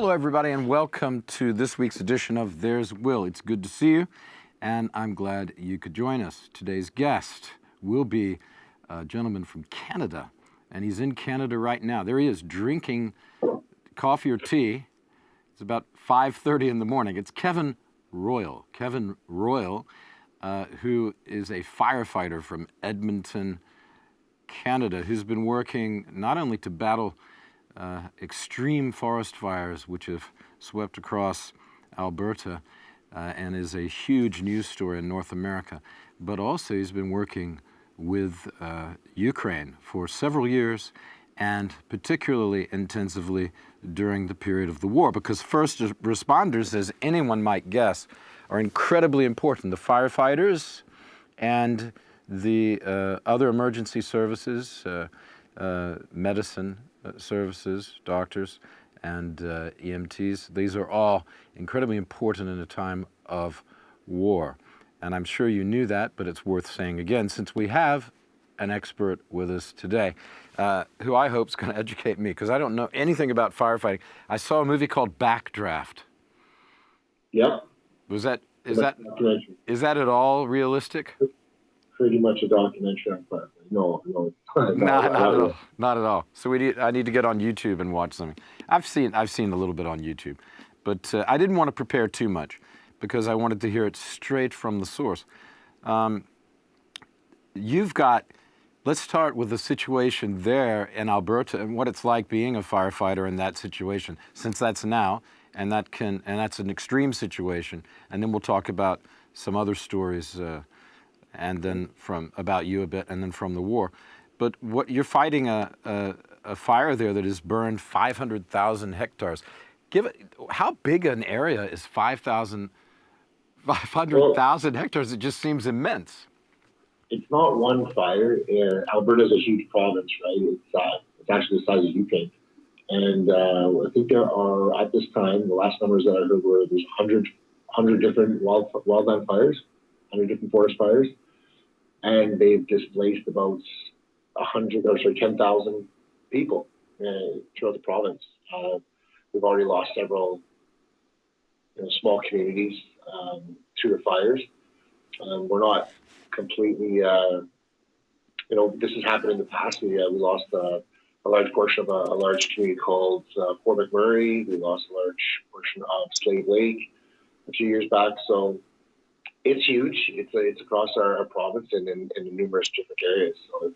Hello, everybody, and welcome to this week's edition of There's Will. It's good to see you, and I'm glad you could join us. Today's guest will be a gentleman from Canada, and he's in Canada right now. There he is, drinking coffee or tea. It's about 5:30 in the morning. It's Kevin Royle. Kevin Royle, who is a firefighter from Edmonton, Canada, who's been working not only to battle extreme forest fires which have swept across Alberta and is a huge news story in North America, but also he's been working with Ukraine for several years and particularly intensively during the period of the war, because first responders, as anyone might guess, are incredibly important. The firefighters and the other emergency services, medicine services, doctors, and EMTs. These are all incredibly important in a time of war. And I'm sure you knew that, but it's worth saying again, since we have an expert with us today, who I hope is going to educate me, because I don't know anything about firefighting. I saw a movie called Backdraft. Yep. Is that at all realistic? Pretty much a documentary on firefighting. No, not at all. So I need to get on YouTube and watch something. I've seen a little bit on YouTube, but I didn't want to prepare too much because I wanted to hear it straight from the source. Let's start with the situation there in Alberta and what it's like being a firefighter in that situation, since that's now, and that's an extreme situation. And then we'll talk about some other stories, and then about you a bit, and then from the war. But what you're fighting a fire there that has burned 500,000 hectares. How big an area is 500,000 hectares? It just seems immense. It's not one fire. Alberta is a huge province, right? It's actually the size of Ukraine. And I think there are, at this time, the last numbers that I heard were there's 100 different wildland fires, 100 different forest fires. And they've displaced about 10,000 people throughout the province. We've already lost several small communities to the fires. We're not completely, this has happened in the past. We lost a large portion of a large community called Fort McMurray. We lost a large portion of Slave Lake a few years back. So it's huge. It's across our province and in numerous different areas. So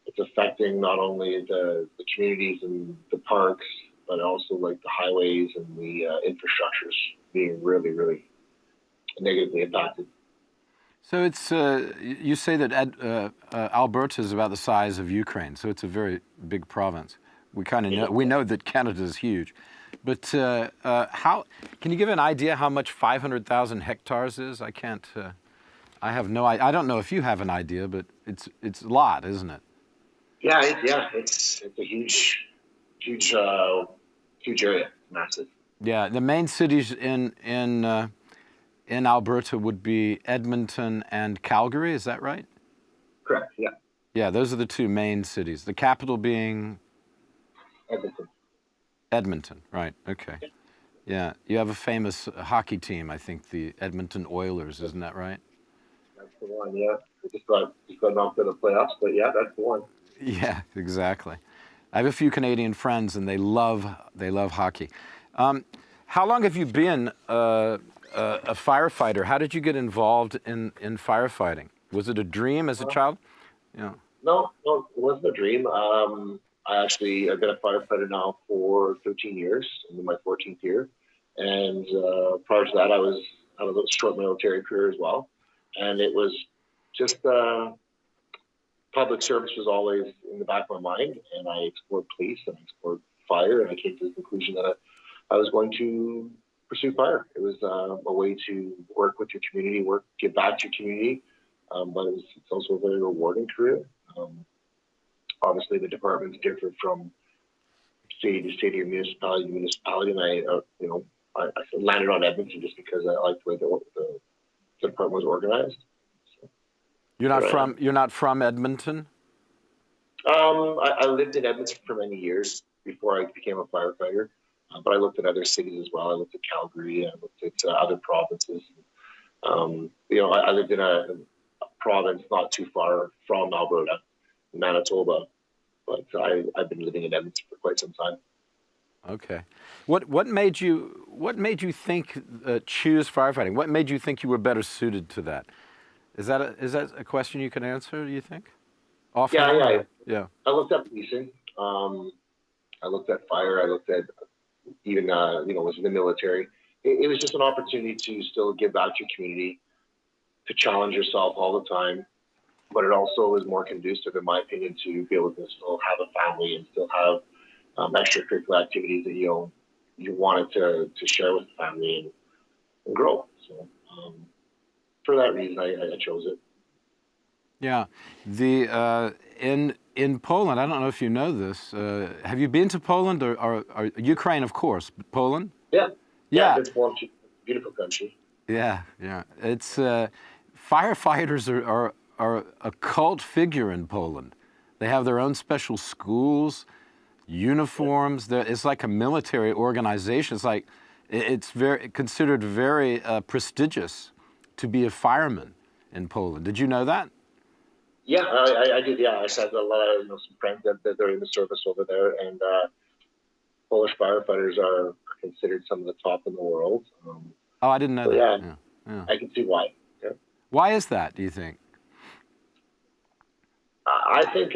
it's affecting not only the communities and the parks, but also like the highways and the infrastructures being really, really negatively impacted. So it's you say that Alberta is about the size of Ukraine, so it's a very big province. We kind of know that Canada is huge, but how can you give an idea how much 500,000 hectares is? I can't. I have no. I don't know if you have an idea, but it's a lot, isn't it? Yeah, it's a huge area, massive. Yeah, the main cities in Alberta would be Edmonton and Calgary. Is that right? Correct. Yeah. Yeah, those are the two main cities. The capital being Edmonton. Edmonton, right? Okay. Yeah, you have a famous hockey team. I think the Edmonton Oilers, isn't that right? That's the one. Yeah, just got knocked out of the playoffs, but yeah, that's the one. Yeah, exactly. I have a few Canadian friends, and they love hockey. How long have you been a firefighter? How did you get involved in firefighting? Was it a dream as a child? Yeah. No, it wasn't a dream. I've been a firefighter now for 13 years, in my 14th year. And prior to that, I had a little short military career as well. And it was just public service was always in the back of my mind. And I explored police and I explored fire. And I came to the conclusion that I was going to pursue fire. It was a way to work with your community, give back to your community. But it's also a very rewarding career. Obviously, the departments differ from city to city or municipality to municipality, and I landed on Edmonton just because I liked the way the department was organized. So, You're not from Edmonton? I lived in Edmonton for many years before I became a firefighter. But I looked at other cities as well. I looked at Calgary. I looked at other provinces. I lived in a province not too far from Alberta, Manitoba, but I've been living in Edmonton for quite some time. Okay. What made you think choose firefighting? What made you think you were better suited to that? Is that a question you can answer, do you think? Offhand? Yeah. Yeah. I looked at policing. I looked at fire. I looked at even was in the military. It was just an opportunity to still give back to your community, to challenge yourself all the time. But it also was more conducive, in my opinion, to be able to still have a family and still have extracurricular activities that you wanted to share with the family and grow. So for that reason, I chose it. Yeah. In Poland, I don't know if you know this. Have you been to Poland or Ukraine, of course, but Poland? Yeah. Yeah. It's a beautiful country. Yeah. It's firefighters are a cult figure in Poland. They have their own special schools, uniforms. It's like a military organization. It's considered very prestigious to be a fireman in Poland. Did you know that? Yeah, I did. Yeah, I had a lot of some friends that are in the service over there, and Polish firefighters are considered some of the top in the world. Oh, I didn't know that. Yeah. I can see why. Yeah. Why is that, do you think? I think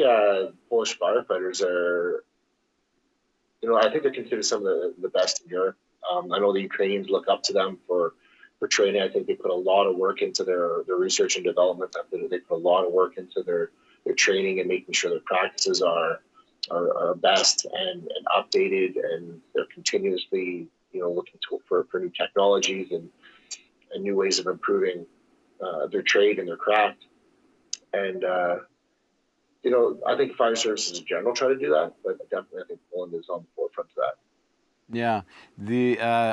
Polish firefighters are, I think they're considered some of the best in Europe. I know the Ukrainians look up to them for training. I think they put a lot of work into their research and development. They put a lot of work into their training and making sure their practices are best and updated, and they're continuously looking for new technologies and new ways of improving their trade and their craft. And I think fire services in general try to do that, but definitely I think Poland is on the forefront of that. Yeah,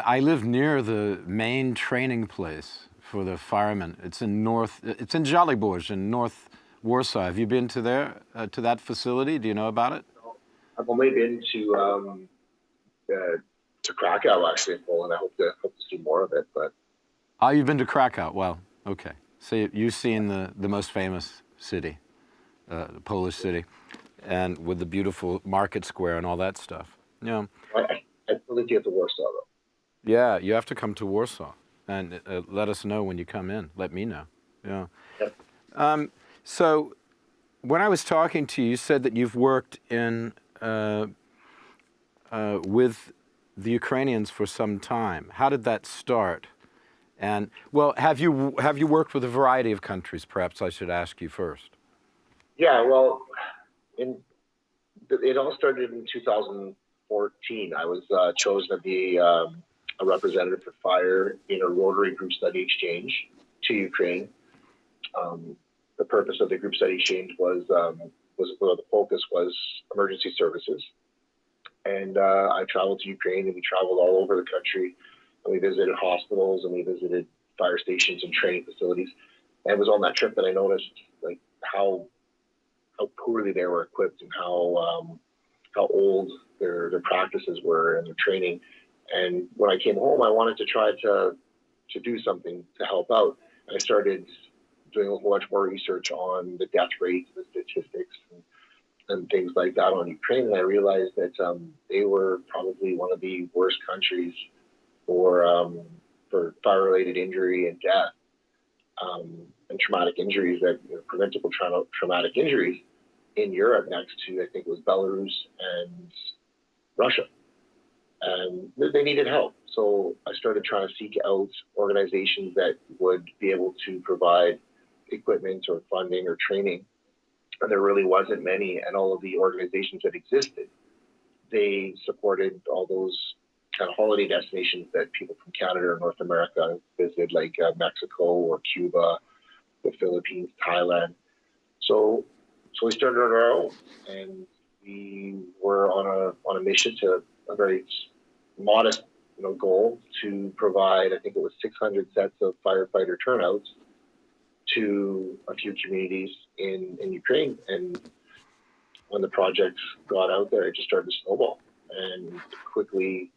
I live near the main training place for the firemen. It's in Joliborz in North Warsaw. Have you been to that facility? Do you know about it? I've only been to Krakow, actually, in Poland. I hope to see more of it. But you've been to Krakow. Well, okay. So you've seen the most famous city, the Polish city, and with the beautiful market square and all that stuff. Yeah. I really get to Warsaw, though. Yeah, you have to come to Warsaw, and let us know when you come in. Let me know. Yeah. Yep. So, when I was talking to you, you said that you've worked with the Ukrainians for some time. How did that start? And have you worked with a variety of countries? Perhaps I should ask you first. Yeah. Well, it all started in 2014. I was chosen to be a representative for fire in a Rotary group study exchange to Ukraine. The purpose of the group study exchange was the focus was emergency services. And I traveled to Ukraine, and we traveled all over the country, and we visited hospitals, and we visited fire stations and training facilities. And it was on that trip that I noticed like how poorly they were equipped and how old their practices were and their training. And when I came home, I wanted to try to do something to help out. And I started doing a whole bunch more research on the death rates, the statistics, and things like that on Ukraine. And I realized that they were probably one of the worst countries for fire-related injury and death and traumatic injuries, preventable traumatic injuries in Europe, next to, I think it was Belarus and Russia. And they needed help. So I started trying to seek out organizations that would be able to provide equipment or funding or training. And there really wasn't many. And all of the organizations that existed, they supported all those kind of holiday destinations that people from Canada or North America visit, like Mexico or Cuba, the Philippines, Thailand. So we started on our own, and we were on a mission to a very modest goal to provide, I think it was 600 sets of firefighter turnouts to a few communities in Ukraine. And when the project got out there, it just started to snowball and quickly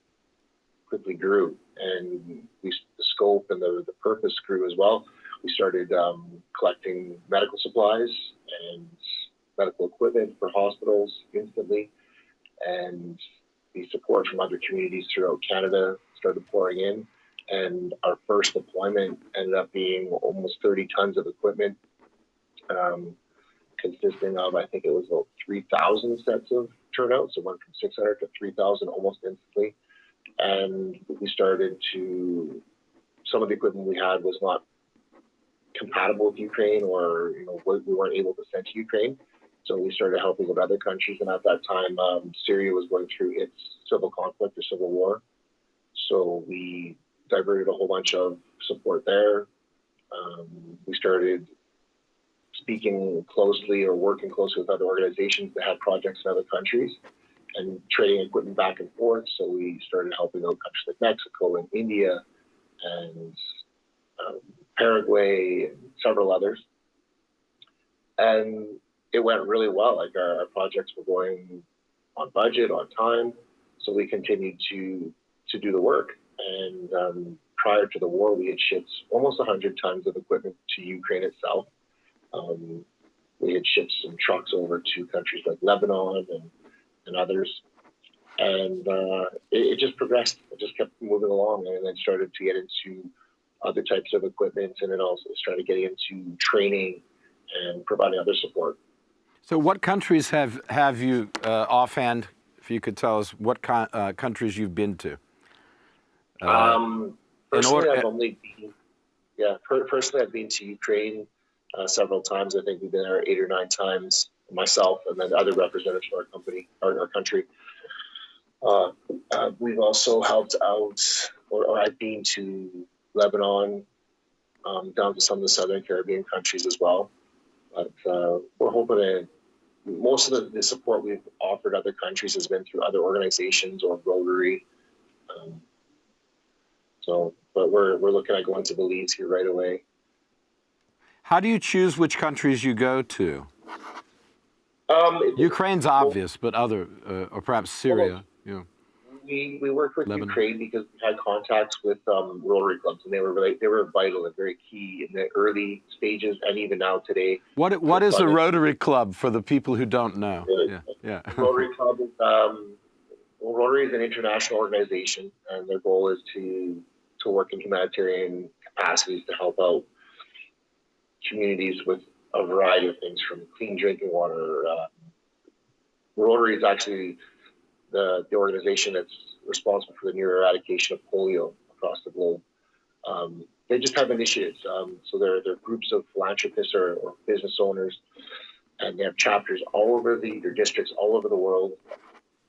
quickly grew, and the scope and the purpose grew as well. We started collecting medical supplies and medical equipment for hospitals instantly, and the support from other communities throughout Canada started pouring in. And our first deployment ended up being almost 30 tons of equipment, consisting of, I think it was about 3,000 sets of turnouts. So went from 600 to 3,000 almost instantly. And we started to, some of the equipment we had was not compatible with Ukraine, or we weren't able to send to Ukraine. So we started helping with other countries. And at that time, Syria was going through its civil conflict or civil war. So we diverted a whole bunch of support there. We started speaking closely or working closely with other organizations that had projects in other countries and trading equipment back and forth. So we started helping out countries like Mexico and India and Paraguay and several others. And it went really well. Like our projects were going on budget, on time. So we continued to do the work. And prior to the war, we had shipped almost 100 tons of equipment to Ukraine itself. We had shipped some trucks over to countries like Lebanon and others. And it just progressed. It just kept moving along, and then started to get into other types of equipment, and then also started getting into training and providing other support. So what countries have you, offhand, if you could tell us what countries you've been to? Personally, I've been to Ukraine several times. I think we've been there 8 or 9 times, myself and then other representatives from our company, our country. We've also helped out, or I've been to Lebanon, down to some of the Southern Caribbean countries as well. But we're hoping that most of the support we've offered other countries has been through other organizations or Rotary. But we're looking at going to Belize here right away. How do you choose which countries you go to? Ukraine's obvious, but other, or perhaps Syria. We worked with Lebanon. Ukraine because we had contacts with Rotary clubs, and they were vital and very key in the early stages, and even now today. What is a Rotary club for the people who don't know? Yeah. Rotary club is Rotary is an international organization, and their goal is to work in humanitarian capacities to help out communities with a variety of things, from clean drinking water. Rotary is actually the organization that's responsible for the near eradication of polio across the globe. They just have initiatives. So they're groups of philanthropists or business owners, and they have chapters all over their districts all over the world.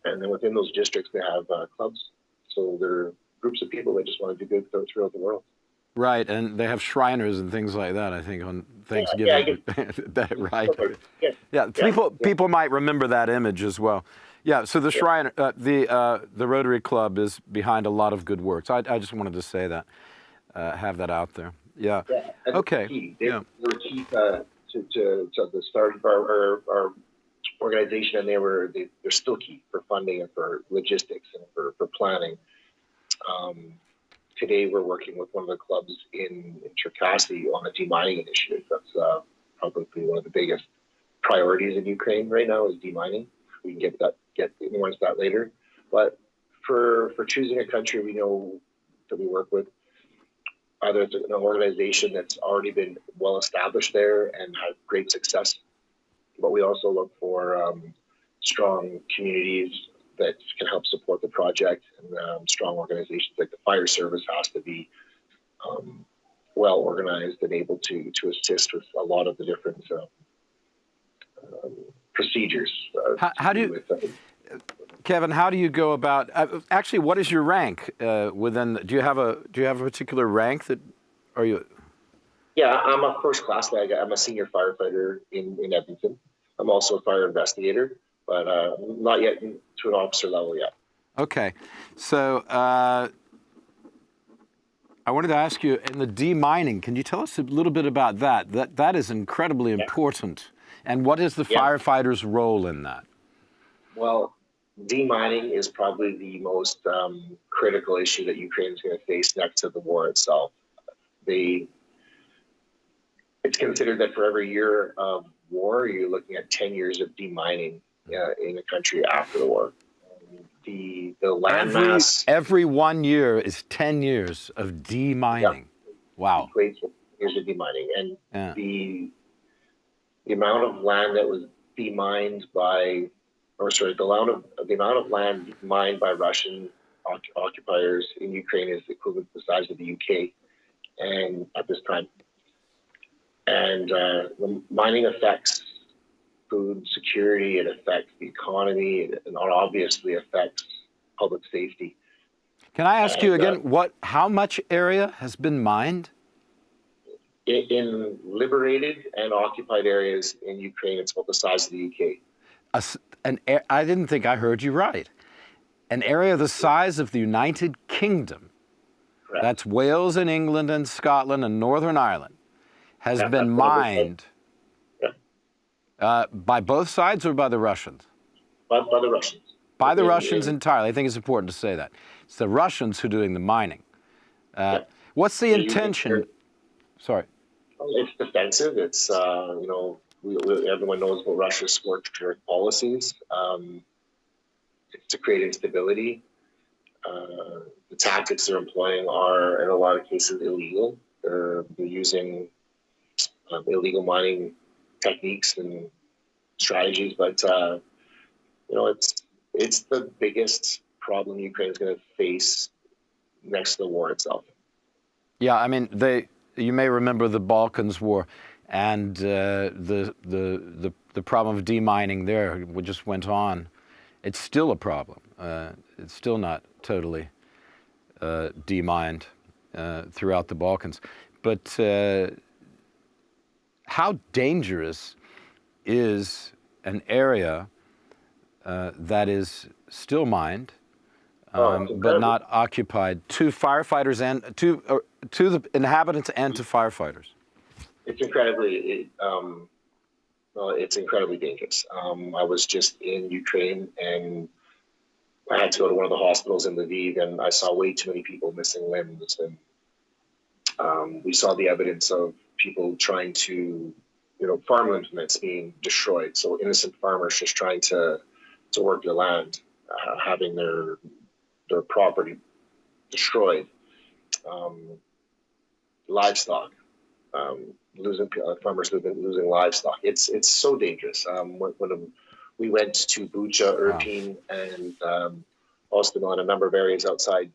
And then within those districts, they have clubs. So they're groups of people that just want to do good throughout the world. Right, and they have Shriners and things like that, I think, on Thanksgiving. Right. Yeah. People might remember that image as well. Yeah, so the Shrine, the Rotary Club is behind a lot of good works. I just wanted to say that, have that out there. Yeah. Okay. They were key to the start of our organization, and they're still key for funding and for logistics and for planning. Today, we're working with one of the clubs in Cherkasy on a demining initiative. That's probably one of the biggest priorities in Ukraine right now is demining. We can get more into that later. But for choosing a country we know that we work with, either it's an organization that's already been well established there and had great success, but we also look for strong communities that can help support the project, and strong organizations like the fire service has to be well organized and able to assist with a lot of the different procedures. Kevin, how do you go about? Actually, what is your rank within? Do you have a particular rank that? Are you? Yeah, I'm a first class. I'm a senior firefighter in Edmonton. I'm also a fire investigator, but not yet to an officer level yet. Okay, so I wanted to ask you, in the demining, can you tell us a little bit about that? That is incredibly important. And what is the firefighter's role in that? Well, demining is probably the most critical issue that Ukraine is going to face next to the war itself. It's considered that for every year of war, you're looking at 10 years of demining in the country after the war. The landmass every 1 year is 10 years of demining. Wow. Equates with years of demining, and Yeah. the amount of land that was demined by, the amount of land mined by Russian occupiers in Ukraine is equivalent to the size of the UK, and at this time, and the mining affects food security, it affects the economy, and obviously affects public safety. Can I ask you again, how much area has been mined? In liberated and occupied areas in Ukraine, it's about the size of the UK. I didn't think I heard you right. An area the size of the United Kingdom, Correct. That's Wales and England and Scotland and Northern Ireland, has been mined by both sides or by the Russians? By the Russians. By the Russians entirely. I think it's important to say that. It's the Russians who are doing the mining. What's the intention? Sorry. It's defensive. It's, everyone knows about Russia's scorched earth policies. It's to create instability. The tactics they're employing are, in a lot of cases, illegal. They're using illegal mining techniques and strategies, but it's the biggest problem Ukraine is going to face next to the war itself. Yeah, I mean, you may remember the Balkans War, and the problem of demining there just went on. It's still a problem. It's still not totally demined throughout the Balkans. But how dangerous is an area that is still mined, but not occupied, to firefighters and to the inhabitants and to firefighters? It's incredibly dangerous. I was just in Ukraine, and I had to go to one of the hospitals in Lviv, and I saw way too many people missing limbs, and we saw the evidence of people trying to, farm implements being destroyed. So innocent farmers just trying to work their land, having their property destroyed. Livestock, farmers who've been losing livestock. It's so dangerous. When we went to Bucha, Irpin, and Ostimel, and a number of areas outside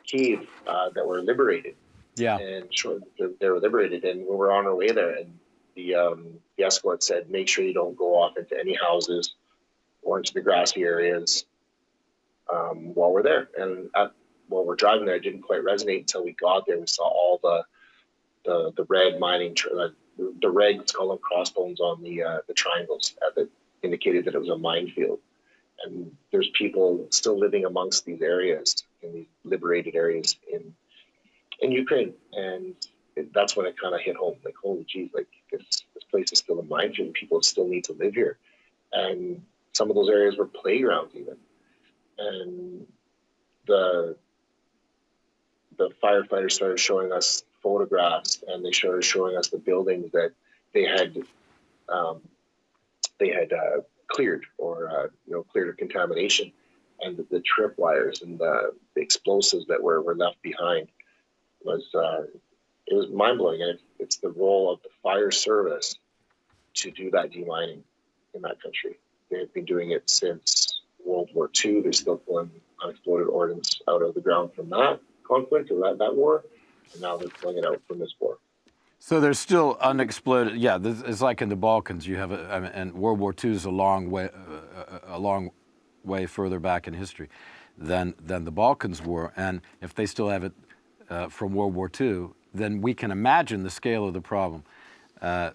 Kyiv that were liberated. Yeah. And sure, they were liberated, and we were on our way there, and the escort said, make sure you don't go off into any houses or into the grassy areas while we're there. And while we're driving there, it didn't quite resonate until we got there. We saw all the red mining, the red, let's call them crossbones on the triangles that indicated that it was a minefield. And there's people still living amongst these areas, in these liberated areas in Ukraine. And that's when it kind of hit home, like, holy geez, like this place is still a minefield, and people still need to live here. And some of those areas were playgrounds even. And the firefighters started showing us photographs, and they started showing us the buildings that they had cleared or cleared of contamination, and the trip wires and the explosives that were left behind. It was mind-blowing, and it's the role of the fire service to do that demining in that country. They've been doing it since World War II. They're still pulling unexploded ordnance out of the ground from that conflict or that war, and now they're pulling it out from this war. So there's still unexploded. Yeah, it's like in the Balkans. You have, and World War II is a long way further back in history than the Balkans were. And if they still have it from World War II, then we can imagine the scale of the problem that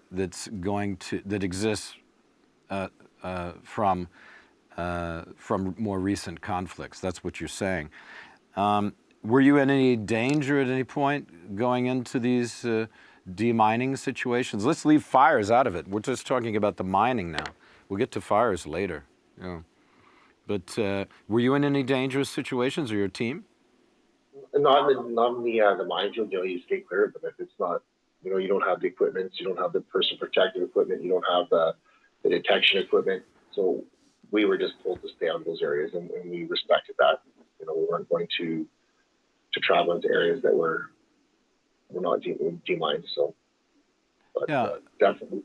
exists from more recent conflicts. That's what you're saying. Were you in any danger at any point going into these demining situations? Let's leave fires out of it. We're just talking about the mining now. We'll get to fires later. But were you in any dangerous situations, or your team? Not in the minefield. You stay clear of them if it's not. You don't have the equipment, you don't have the person protective equipment, you don't have the detection equipment. So we were just told to stay out of those areas, and we respected that. We weren't going to travel into areas that were not demined. So, but Yeah. definitely,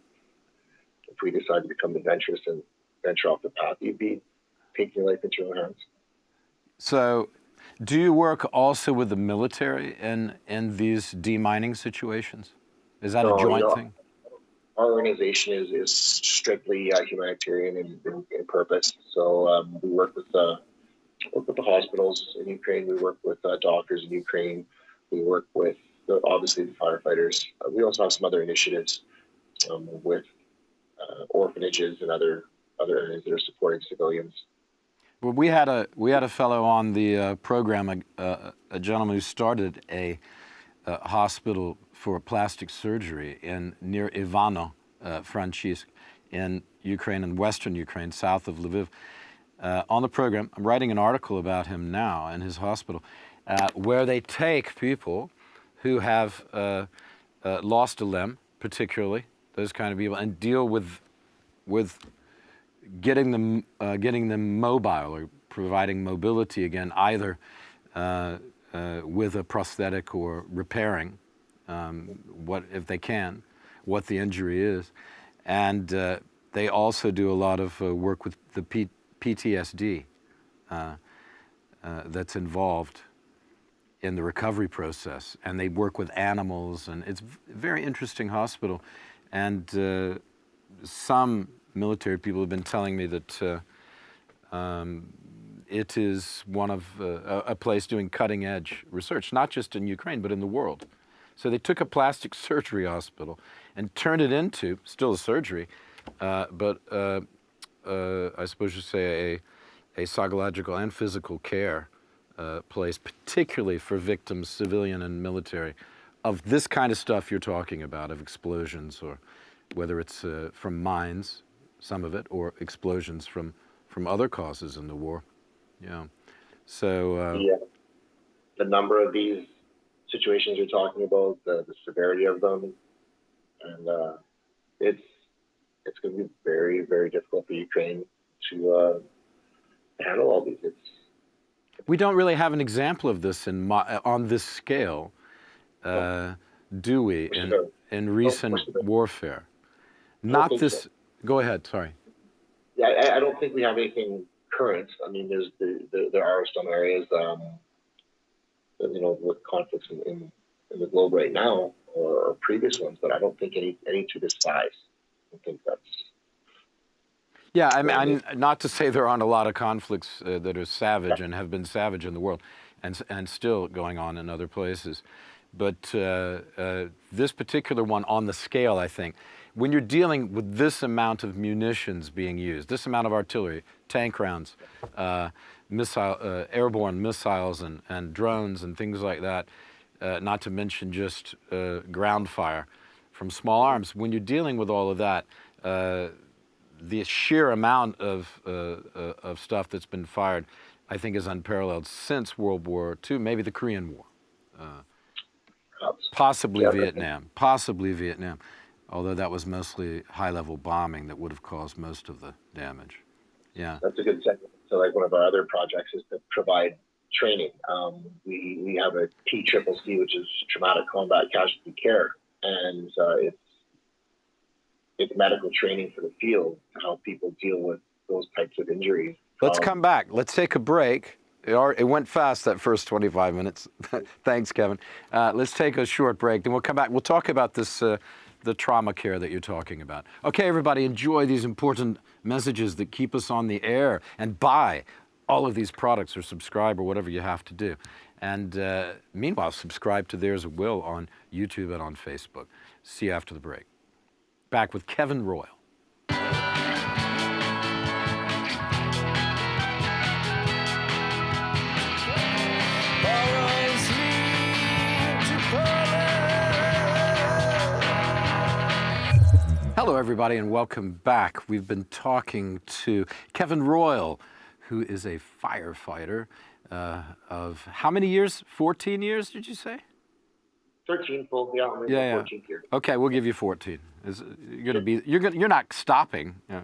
if we decide to become adventurous and venture off the path, you'd be taking your life into your own hands. So, do you work also with the military in these demining situations? Is that a joint thing? Our organization is strictly humanitarian in purpose. So we work with the hospitals in Ukraine. We work with doctors in Ukraine. We work with obviously the firefighters. We also have some other initiatives with orphanages and other areas that are supporting civilians. Well, we had a fellow on the program, a gentleman who started a hospital for plastic surgery near Ivano, Francisk, in Ukraine, in western Ukraine, south of Lviv. On the program, I'm writing an article about him now and his hospital, where they take people who have lost a limb, particularly those kind of people, and deal with getting them mobile, or providing mobility again, either with a prosthetic or repairing what, if they can, what the injury is. And they also do a lot of work with the PTSD that's involved in the recovery process, and they work with animals, and it's a very interesting hospital. And some military people have been telling me that it is one of a place doing cutting edge research, not just in Ukraine, but in the world. So they took a plastic surgery hospital and turned it into, still a surgery, but I suppose you'd say a psychological and physical care place, particularly for victims, civilian and military, of this kind of stuff you're talking about, of explosions, or whether it's from mines, some of it, or explosions from other causes in the war. Yeah. So the number of these situations you're talking about, the severity of them, and it's going to be very, very difficult for Ukraine to handle all these. We don't really have an example of this on this scale, do we? In recent warfare, not this. So. Go ahead. Sorry. Yeah, I don't think we have anything current. I mean, there are some areas, with conflicts in the globe right now, or previous ones, but I don't think any to this size. I think that's. Yeah, I mean, not to say there aren't a lot of conflicts that are savage and have been savage in the world, and still going on in other places, but this particular one on the scale, I think, when you're dealing with this amount of munitions being used, this amount of artillery, tank rounds, airborne missiles and drones and things like that, not to mention just ground fire from small arms, when you're dealing with all of that, the sheer amount of stuff that's been fired, I think, is unparalleled since World War II, maybe the Korean War, possibly Vietnam, although that was mostly high-level bombing that would have caused most of the damage. Yeah. That's a good segment. So, like, one of our other projects is to provide training. We have a TCCC, which is Traumatic Combat Casualty Care, and it's medical training for the field to help people deal with those types of injuries. Let's come back. Let's take a break. It went fast, that first 25 minutes. Thanks, Kevin. Let's take a short break, then we'll come back. We'll talk about this, the trauma care that you're talking about. Okay, everybody, enjoy these important messages that keep us on the air, and buy all of these products, or subscribe, or whatever you have to do. And meanwhile, subscribe to There's a Will on YouTube and on Facebook. See you after the break. Back with Kevin Royle. Hello, everybody, and welcome back. We've been talking to Kevin Royle, who is a firefighter of how many years? 14 years, did you say? 13 full, yeah, I'm in Yeah, my yeah. 14th year. Okay, we'll give you 14. You're not stopping. Yeah.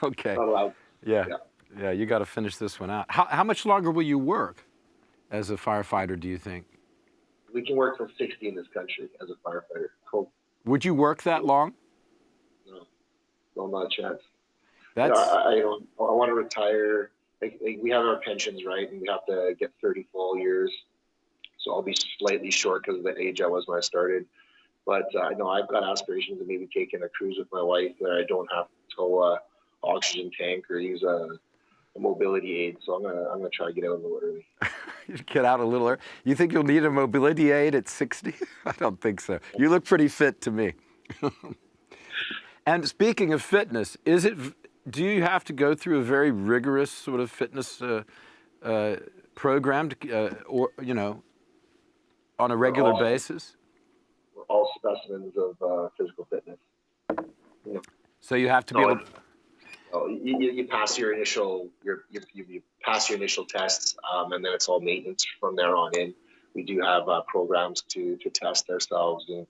Okay. Not allowed. Yeah. Yeah. Yeah, you got to finish this one out. How much longer will you work as a firefighter, do you think? We can work till 60 in this country as a firefighter. Cool. Would you work that long? No, no, not a chance. That's I want to retire. Like, we have our pensions, right? And we have to get 30 full years. So I'll be slightly short because of the age I was when I started. But I know I've got aspirations of maybe taking a cruise with my wife where I don't have to tow a oxygen tank or use a mobility aid. So I'm gonna try to get out a little early. get out a little early. You think you'll need a mobility aid at 60? I don't think so. You look pretty fit to me. And speaking of fitness, do you have to go through a very rigorous sort of fitness program, or on a regular basis? We're all specimens of physical fitness. You know, So you have to be able to. You pass your initial you pass your initial tests, and then it's all maintenance from there on in. We do have programs to test ourselves, and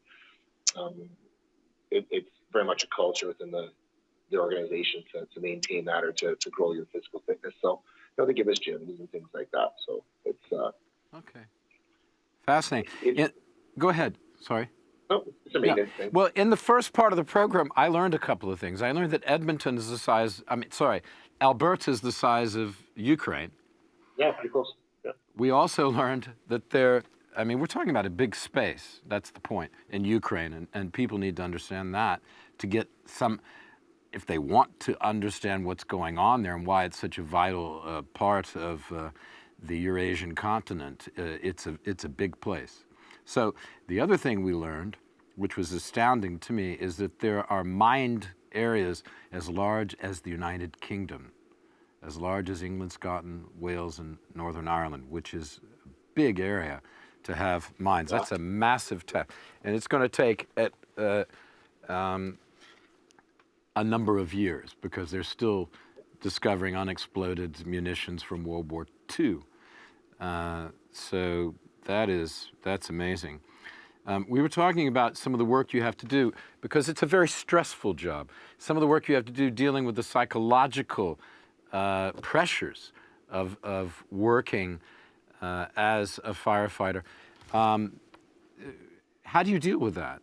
it's very much a culture within the organization to maintain that or to grow your physical fitness. So they give us gyms and things like that. So it's Okay, fascinating. Go ahead. Sorry. No, it's a maintenance thing. Well, in the first part of the program, I learned a couple of things. I learned that Edmonton is Alberta is the size of Ukraine. Yeah, pretty close. Yeah. We also learned that we're talking about a big space. That's the point in Ukraine, and people need to understand that to get if they want to understand what's going on there and why it's such a vital part of the Eurasian continent. It's a big place. So the other thing we learned, which was astounding to me, is that there are mined areas as large as the United Kingdom, as large as England, Scotland, Wales, and Northern Ireland, which is a big area to have mines. That's a massive task. And it's going to take a number of years because they're still discovering unexploded munitions from World War II. So that's amazing. We were talking about some of the work you have to do because it's a very stressful job. Some of the work you have to do dealing with the psychological pressures of working as a firefighter. How do you deal with that?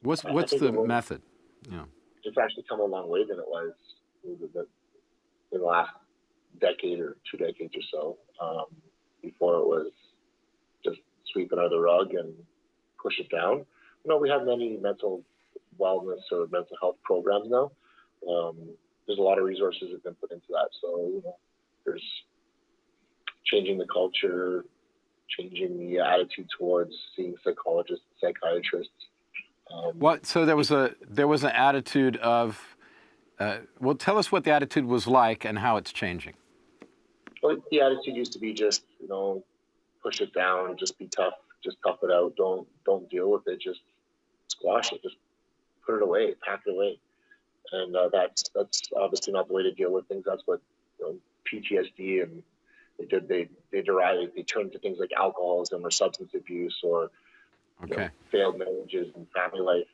What's the method? Yeah. It's actually come a long way than it was in the last decade or 2 decades or so. Before it was just sweep it under the rug and push it down. We have many mental wellness or mental health programs now. There's a lot of resources that have been put into that. So, there's changing the culture, changing the attitude towards seeing psychologists, psychiatrists. So there was an attitude of, tell us what the attitude was like and how it's changing. Well, the attitude used to be just, push it down, just be tough, just tough it out. Don't deal with it. Just squash it. Just put it away, pack it away. And that's obviously not the way to deal with things. That's what PTSD and they turn to things like alcoholism or substance abuse or failed marriages and family life.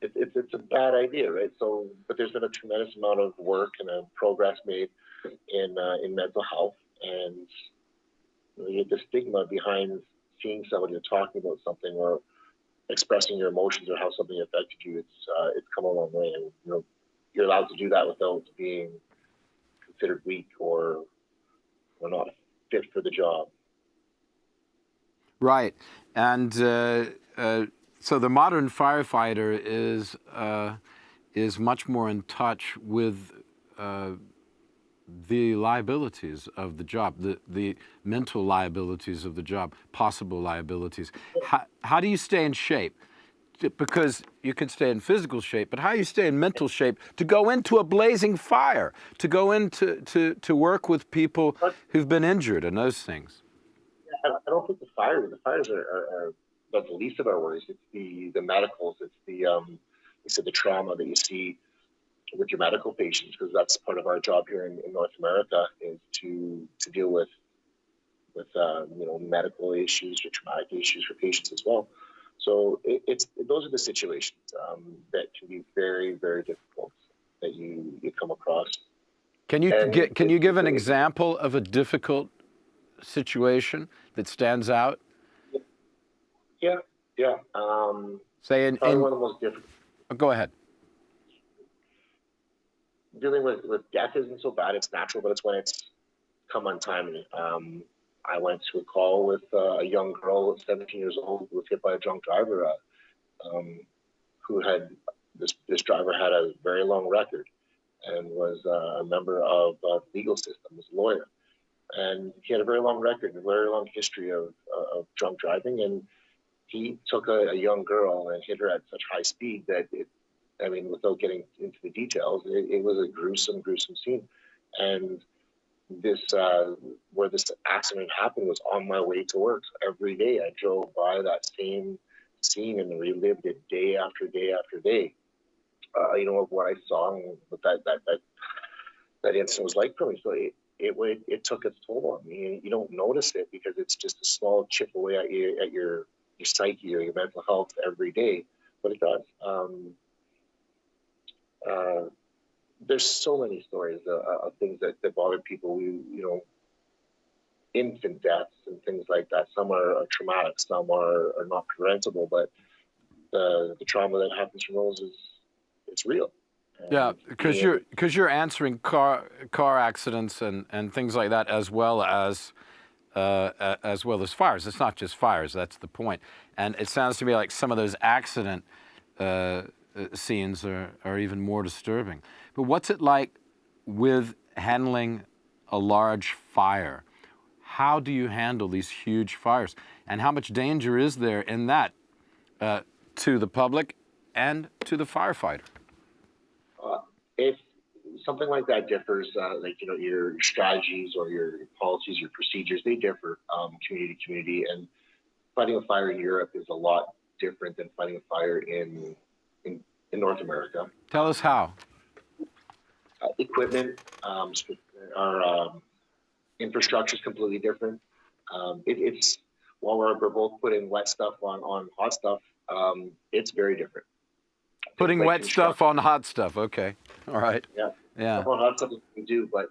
It's a bad idea, right? So, but there's been a tremendous amount of work and progress made in mental health, and the stigma behind seeing somebody or talking about something or expressing your emotions or how something affected you, it's come a long way, and you're allowed to do that without being considered weak or not fit for the job. Right, and so the modern firefighter is much more in touch with the liabilities of the job, the mental liabilities of the job, possible liabilities. How do you stay in shape? Because you can stay in physical shape, but how do you stay in mental shape to go into a blazing fire, to go into to work with people who've been injured and those things? I don't think the fires are the least of our worries. It's the medicals. It's the trauma that you see with your medical patients, because that's part of our job here in North America, is to deal with medical issues or traumatic issues for patients as well. So those are the situations that can be very, very difficult that you come across. Can you give an example of a difficult situation that stands out? Yeah. Say probably one of the most difficult. Go ahead. Dealing with death isn't so bad. It's natural, but it's when it's come untimely. I went to a call with a young girl, 17 years old, who was hit by a drunk driver. Who had this driver had a very long record and was a member of the legal system, was a lawyer, and he had a very long record, a very long history of drunk driving, and he took a young girl and hit her at such high speed that without getting into the details, it was a gruesome scene. And this where this accident happened was on my way to work. So every day I drove by that same scene and relived it day after day after day. Of what I saw and what that incident was like for me. So it took its toll on me. You don't notice it because it's just a small chip away at your psyche or your mental health every day, but it does. There's so many stories of things that bother people. Infant deaths and things like that. Some are traumatic, some are not preventable, but the trauma that happens from those it's real. Yeah, because you're answering car accidents and things like that as well as fires. It's not just fires. That's the point. And it sounds to me like some of those accident scenes are even more disturbing. But what's it like with handling a large fire? How do you handle these huge fires? And how much danger is there in that to the public and to the firefighter? If something like that differs, your strategies or your policies, your procedures, they differ community to community. And fighting a fire in Europe is a lot different than fighting a fire in North America. Tell us how. Equipment, our infrastructure is completely different. It's while we're both putting wet stuff on hot stuff, it's very different. Putting wet stuff on hot stuff. Okay. All right. Yeah. On hot stuff we do, but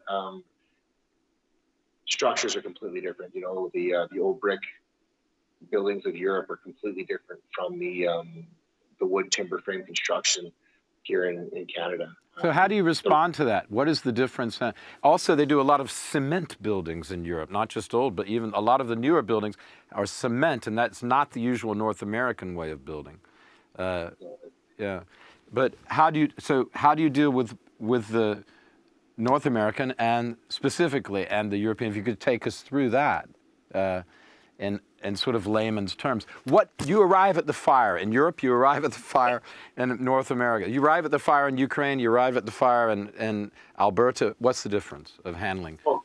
structures are completely different. The old brick buildings of Europe are completely different from the wood timber frame construction here in Canada. So how do you respond to that? What is the difference? Also, they do a lot of cement buildings in Europe, not just old, but even a lot of the newer buildings are cement, and that's not the usual North American way of building. Yeah, but how do you deal with the North American and specifically and the European? If you could take us through that in sort of layman's terms. What you arrive at the fire in Europe, you arrive at the fire in North America. You arrive at the fire in Ukraine, you arrive at the fire in Alberta. What's the difference of handling? Well,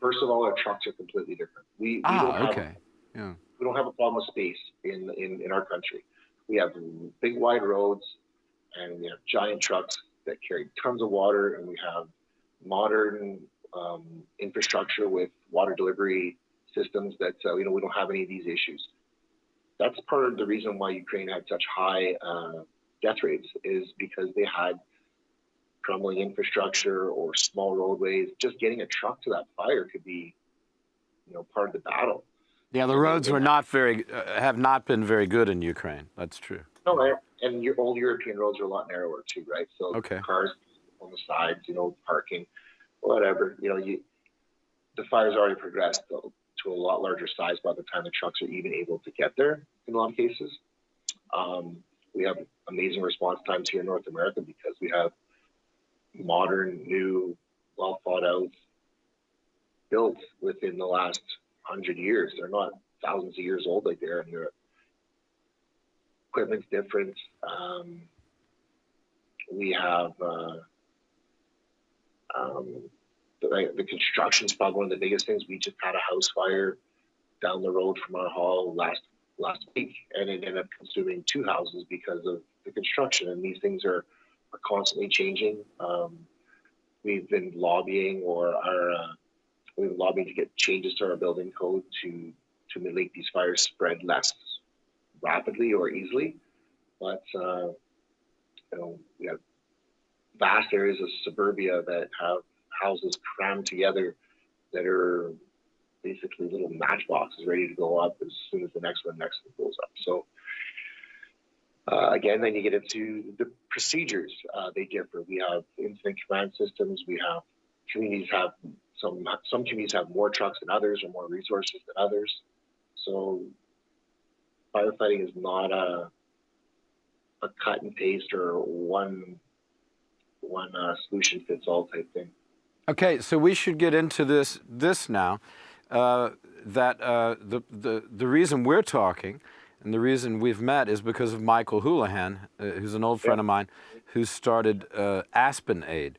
first of all, our trucks are completely different. We don't have a problem with space in our country. We have big wide roads, and we have giant trucks that carry tons of water, and we have modern infrastructure with water delivery systems that we don't have any of these issues. That's part of the reason why Ukraine had such high death rates, is because they had crumbling infrastructure or small roadways. Just getting a truck to that fire could be part of the battle. Yeah, the roads were have not been very good in Ukraine. That's true. No, and your old European roads are a lot narrower too, right? So cars on the sides, parking, whatever. The fire's already progressed to a lot larger size by the time the trucks are even able to get there in a lot of cases. We have amazing response times here in North America because we have modern, new, well thought out, built within the last 100 years. They're not thousands of years old like they are in Europe. Equipment's different. We have the construction's probably one of the biggest things. We just had a house fire down the road from our hall last week, and it ended up consuming 2 houses because of the construction. And these things are are constantly changing. We've been lobbying to get changes to our building code to make these fires spread less rapidly or easily. But we have vast areas of suburbia that have houses crammed together that are basically little matchboxes ready to go up as soon as the next one goes up. So again, then you get into the procedures. They differ. We have incident command systems. We have communities have some communities have more trucks than others or more resources than others. So firefighting is not a cut and paste or one solution fits all type thing. Okay, so we should get into this now. That the reason we're talking and the reason we've met is because of Michael Houlihan, who's an old friend of mine, who started Aspen Aid.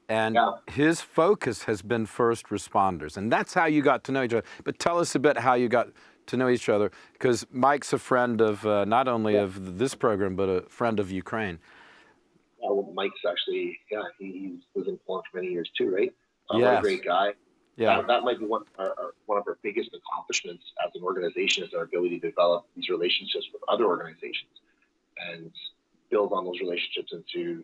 And his focus has been first responders. And that's how you got to know each other. But tell us a bit how you got to know each other, because Mike's a friend of not only of this program, but a friend of Ukraine. Well, Mike's actually, he was in Poland for many years too, right? Yes. What a great guy. Yeah. That might be one of our biggest accomplishments as an organization, is our ability to develop these relationships with other organizations and build on those relationships into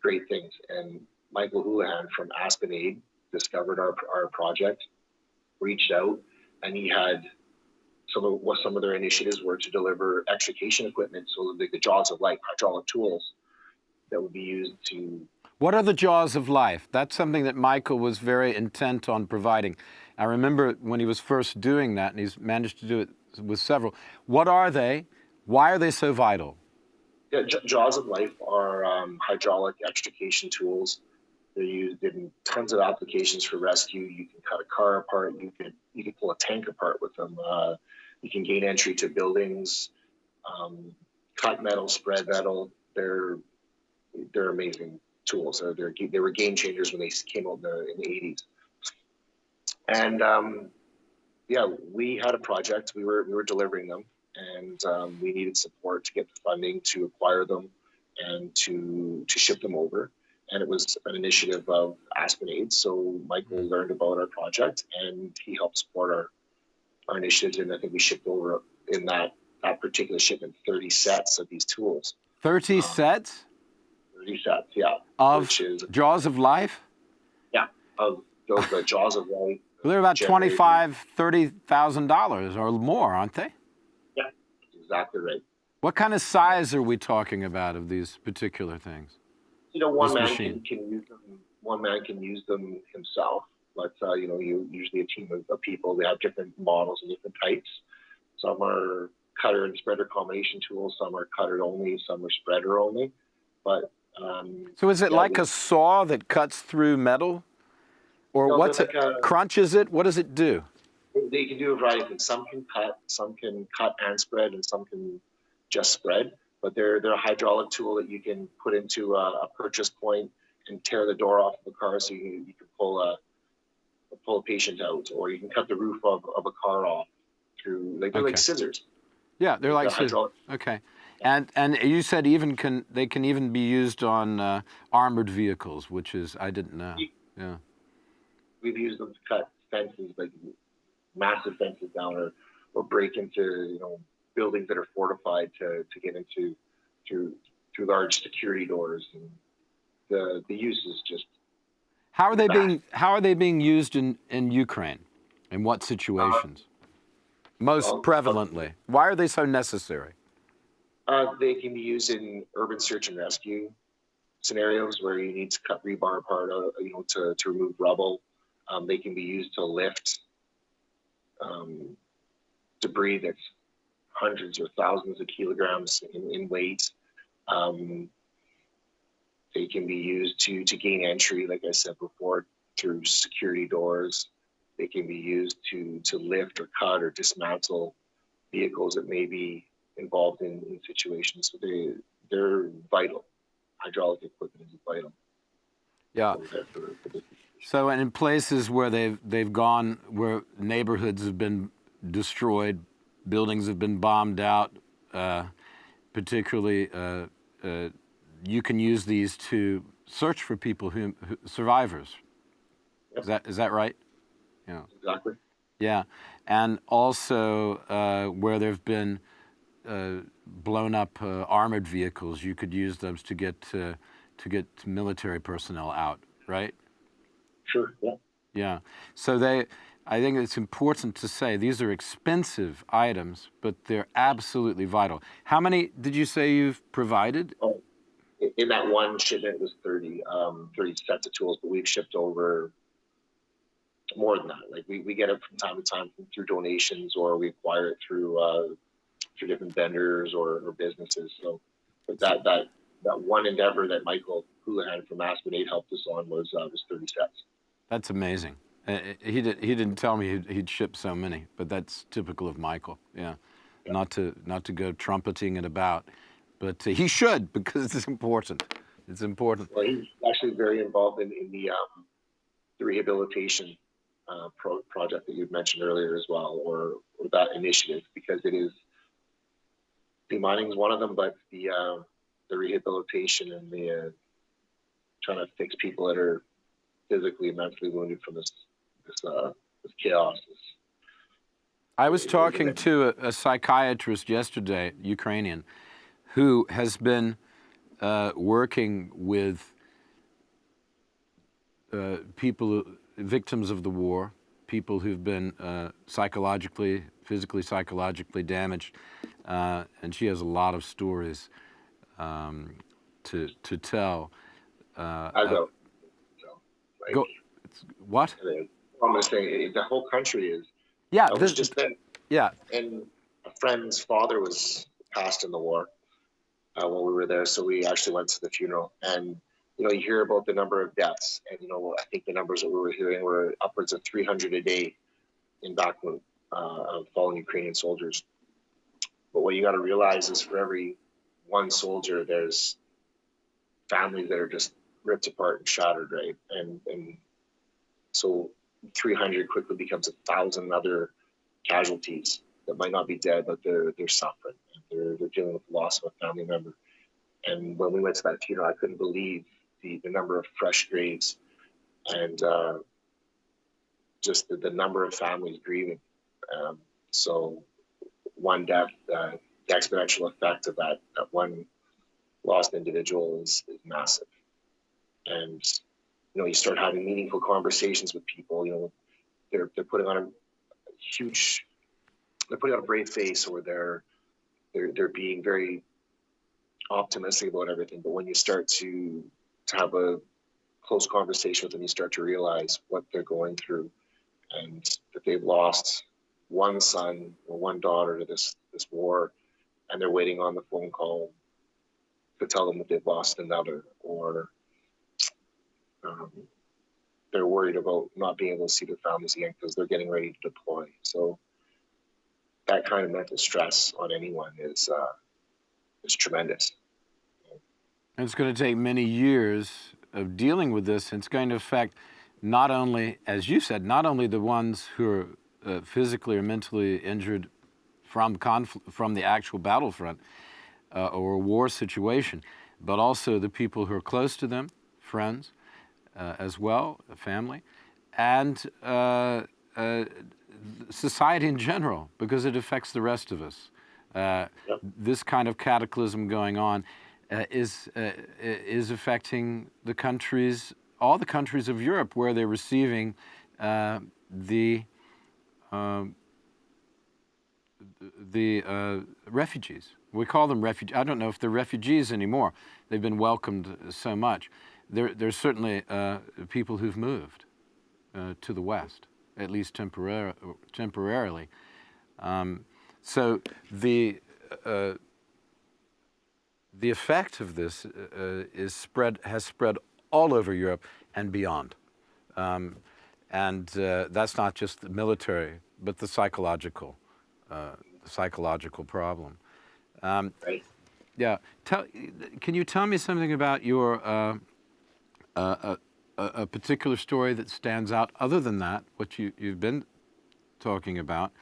great things. And Michael Houlihan from Aspen Aid discovered our project, reached out, and he had some of their initiatives were to deliver extrication equipment, so the jaws of life, hydraulic tools that would be used to. What are the jaws of life? That's something that Michael was very intent on providing. I remember when he was first doing that, and he's managed to do it with several. What are they? Why are they so vital? Yeah, jaws of life are hydraulic extrication tools. They're used in tons of applications for rescue. You can cut a car apart. You can pull a tank apart with them. You can gain entry to buildings, cut metal, spread metal. They're amazing tools. They were game changers when they came out in the 80s. And we had a project. We were delivering them, and we needed support to get the funding to acquire them and to ship them over. And it was an initiative of Aspen Aid. So Michael learned about our project, and he helped support our initiatives. And I think we shipped over in that particular shipment 30 sets of these tools. 30 sets? 30 sets, yeah. Of jaws of life? Yeah, of those jaws of life. Well, they're about $25,000, $30,000 or more, aren't they? Yeah, exactly right. What kind of size are we talking about of these particular things? One man can use them. One man can use them himself, but you usually a team of people. They have different models and different types. Some are cutter and spreader combination tools. Some are cutter only. Some are spreader only. But so is it like a saw that cuts through metal, or what's it? Crunches it? What does it do? They can do a variety of things. Some can cut and spread, and some can just spread. But they're a hydraulic tool that you can put into a purchase point and tear the door off of a car, so you can pull a patient out, or you can cut the roof of a car off through they're like scissors. Yeah, they're like scissors. Okay, and you said they can even be used on armored vehicles, which is I didn't know. Yeah, we've used them to cut fences, like massive fences down, or break into buildings that are fortified to get into through large security doors, and the use is just. How are they being used in Ukraine? In what situations? Most prevalently. Why are they so necessary? They can be used in urban search and rescue scenarios where you need to cut rebar apart, to remove rubble. They can be used to lift debris that's hundreds or thousands of kilograms in weight. They can be used to gain entry, like I said before, through security doors. They can be used to lift or cut or dismantle vehicles that may be involved in situations. So they're vital. Hydraulic equipment is vital. Yeah. So in places where they've gone, where neighborhoods have been destroyed, buildings have been bombed out, particularly you can use these to search for people who survivors. Yep. Is that right? Yeah. Exactly. Yeah, and also where there have been blown up armored vehicles, you could use those to get military personnel out, right? Sure. Yeah. Yeah. So I think it's important to say these are expensive items, but they're absolutely vital. How many did you say you've provided? Oh, in that one shipment was 30 sets of tools, but we've shipped over more than that. Like we get it from time to time through donations, or we acquire it through different vendors or businesses. So, but that one endeavor that Michael Houlihan from Aspen 8 helped us on was 30 sets. That's amazing. He didn't tell me he'd ship so many, but that's typical of Michael. Yeah, Yeah. Not to go trumpeting it about, but he should, because it's important. It's important. Well, he's actually very involved in the rehabilitation project that you'd mentioned earlier as well, or that initiative, because it is, demining is one of them, but the rehabilitation and the trying to fix people that are physically and mentally wounded from this chaos. I was talking to a psychiatrist yesterday, Ukrainian, who has been working with people, victims of the war, people who've been physically, psychologically damaged, and she has a lot of stories to tell. I go. Like, Go. What? I'm going to say the whole country is. Yeah. I was just there. Yeah. And a friend's father was passed in the war when we were there, so we actually went to the funeral. And you hear about the number of deaths, and I think the numbers that we were hearing were upwards of 300 a day in Bakhmut of fallen Ukrainian soldiers. But what you got to realize is, for every one soldier, there's families that are just ripped apart and shattered, right? And so 300 quickly becomes 1,000 other casualties that might not be dead, but they're suffering. They're dealing with the loss of a family member. And when we went to that funeral, I couldn't believe the number of fresh graves and just the number of families grieving. So one death, the exponential effect of that one lost individual is massive. And you start having meaningful conversations with people. They're putting on a huge, they're putting on a brave face, or they're being very optimistic about everything. But when you start to have a close conversation with them, you start to realize what they're going through, and that they've lost one son or one daughter to this war, and they're waiting on the phone call to tell them that they've lost another, or they're worried about not being able to see their families again because they're getting ready to deploy. So that kind of mental stress on anyone is tremendous. And it's going to take many years of dealing with this, and it's going to affect not only, as you said, not only the ones who are physically or mentally injured from the actual battlefront or a war situation, but also the people who are close to them, friends, as well, family, and society in general, because it affects the rest of us. Yep. This kind of cataclysm going on is affecting all the countries of Europe, where they're receiving the refugees. We call them refugees. I don't know if they're refugees anymore. They've been welcomed so much. There's certainly people who've moved to the West, at least temporarily. So the effect of this has spread all over Europe and beyond. And that's not just the military, but the psychological problem. Right. Yeah. Can you tell me something about your a particular story that stands out, other than that, what you've been talking about,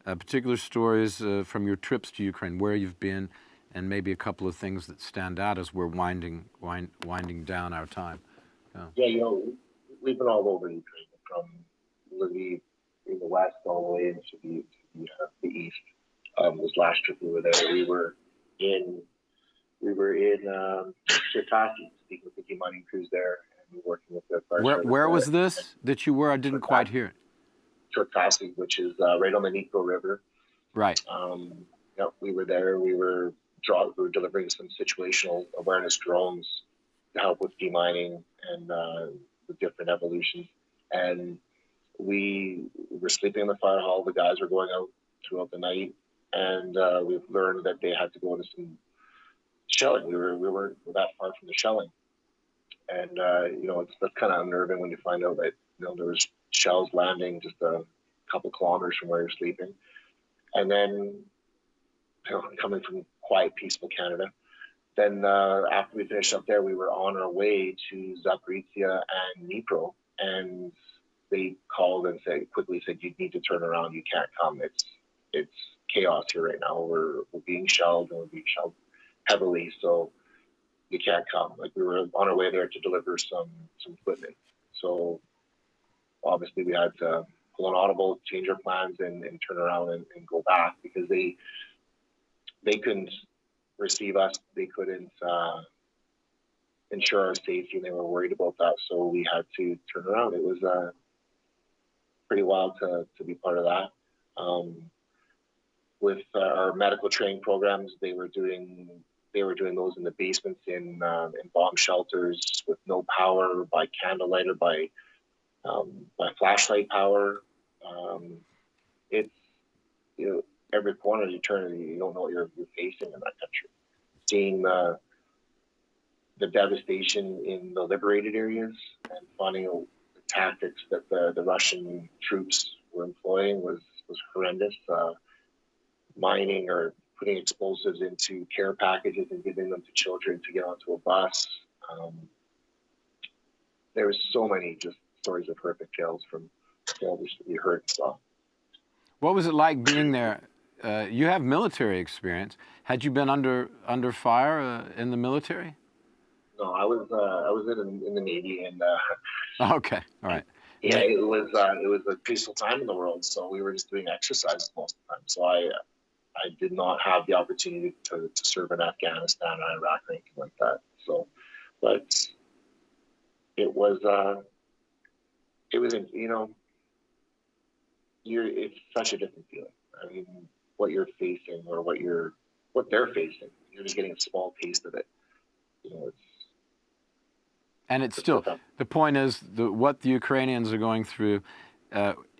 particular stories from your trips to Ukraine, where you've been, and maybe a couple of things that stand out as we're winding down our time. Yeah, we've been all over Ukraine, from Lviv in the west all the way into the east. This last trip we were there, we were in Cherkasy, speaking with the demining crews there, and we were working with the firefighters. Where was this that you were? I didn't quite hear it. Cherkasy, which is right on the Dnipro River. Right. We were there. We were delivering some situational awareness drones to help with demining and the different evolutions. And we were sleeping in the fire hall. The guys were going out throughout the night, and we've learned that they had to go into some shelling. We weren't that far from the shelling, and that's kind of unnerving when you find out that there was shells landing just a couple kilometers from where you're sleeping. And then coming from quiet, peaceful Canada. Then after we finished up there, we were on our way to Zaporizhia and Dnipro, and they called and quickly said, you need to turn around. You can't come. It's chaos here right now. We're being shelled, and we're being shelled heavily, so you can't come. Like, we were on our way there to deliver some equipment. So obviously we had to pull an audible, change our plans, and turn around and go back, because they couldn't receive us. They couldn't ensure our safety, and they were worried about that. So we had to turn around. It was pretty wild to be part of that. With our medical training programs, they were doing those in the basements in bomb shelters with no power, by candlelight or by flashlight power. It's every corner you turn, you don't know what you're facing in that country. Seeing the devastation in the liberated areas and finding the tactics that the Russian troops were employing was horrendous. Mining or putting explosives into care packages and giving them to children to get onto a bus. There was so many just stories of horrific tales from soldiers that we heard and saw. What was it like being there? You have military experience. Had you been under fire in the military? No, I was in the Navy, and okay, all right. Yeah, it was a peaceful time in the world, so we were just doing exercises most of the time. So I did not have the opportunity to serve in Afghanistan or Iraq or anything like that. So, but it was it's such a different feeling. I mean, what you're facing or what they're facing, you're just getting a small taste of it. It's still, the point is what the Ukrainians are going through,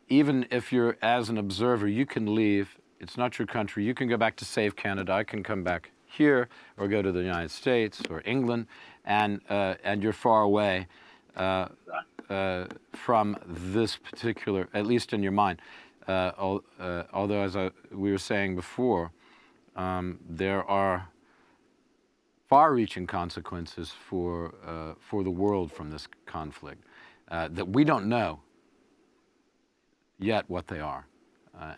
even if you're as an observer, you can leave. It's not your country. You can go back to save Canada. I can come back here or go to the United States or England, and you're far away from this particular, at least in your mind. Although, as we were saying before, there are far-reaching consequences for the world from this conflict that we don't know yet what they are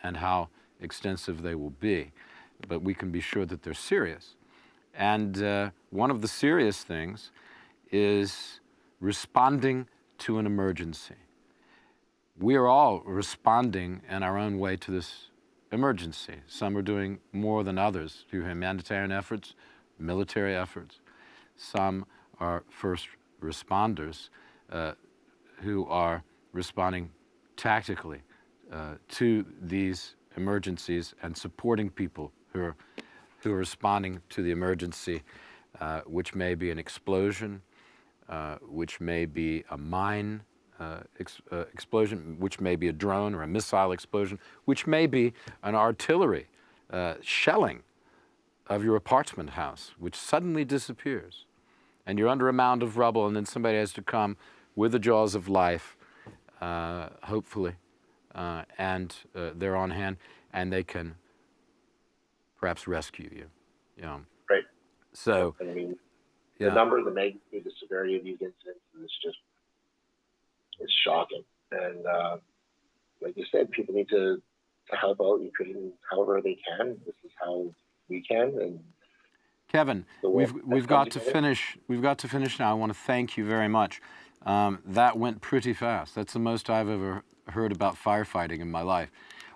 and how extensive they will be, but we can be sure that they're serious. And one of the serious things is responding to an emergency. We are all responding in our own way to this emergency. Some are doing more than others through humanitarian efforts, military efforts. Some are first responders who are responding tactically to these emergencies and supporting people who are responding to the emergency, which may be an explosion, which may be a mine explosion, which may be a drone or a missile explosion, which may be an artillery shelling of your apartment house, which suddenly disappears. And you're under a mound of rubble, and then somebody has to come with the jaws of life, hopefully, and they're on hand, and they can perhaps rescue you. Right. So, I mean, yeah. The number, the magnitude, the severity of these incidents it's shocking. And like you said, people need to help out Ukraine however they can. This is how we can, and Kevin, the world we've has come got to together. finish. We've got to finish now. I want to thank you very much. That went pretty fast. That's the most I've ever heard about firefighting in my life.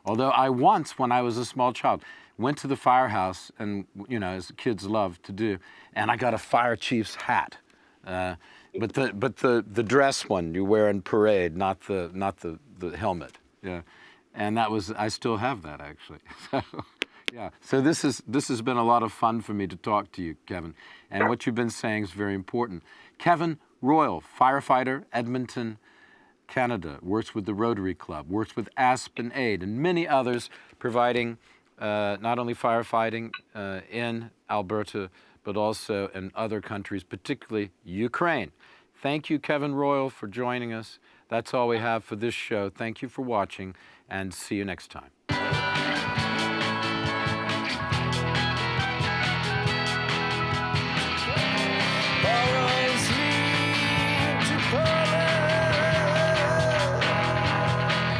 Although I once, when I was a small child, went to the firehouse, and as kids love to do, and I got a fire chief's hat. But the dress one you wear in parade, not the helmet. Yeah, and I still have that actually. So, yeah. So this has been a lot of fun for me to talk to you, Kevin, and what you've been saying is very important. Kevin Royle, firefighter, Edmonton, Canada, works with the Rotary Club, works with Aspen Aid, and many others, providing not only firefighting in Alberta, but also in other countries, particularly Ukraine. Thank you, Kevin Royle, for joining us. That's all we have for this show. Thank you for watching, and see you next time.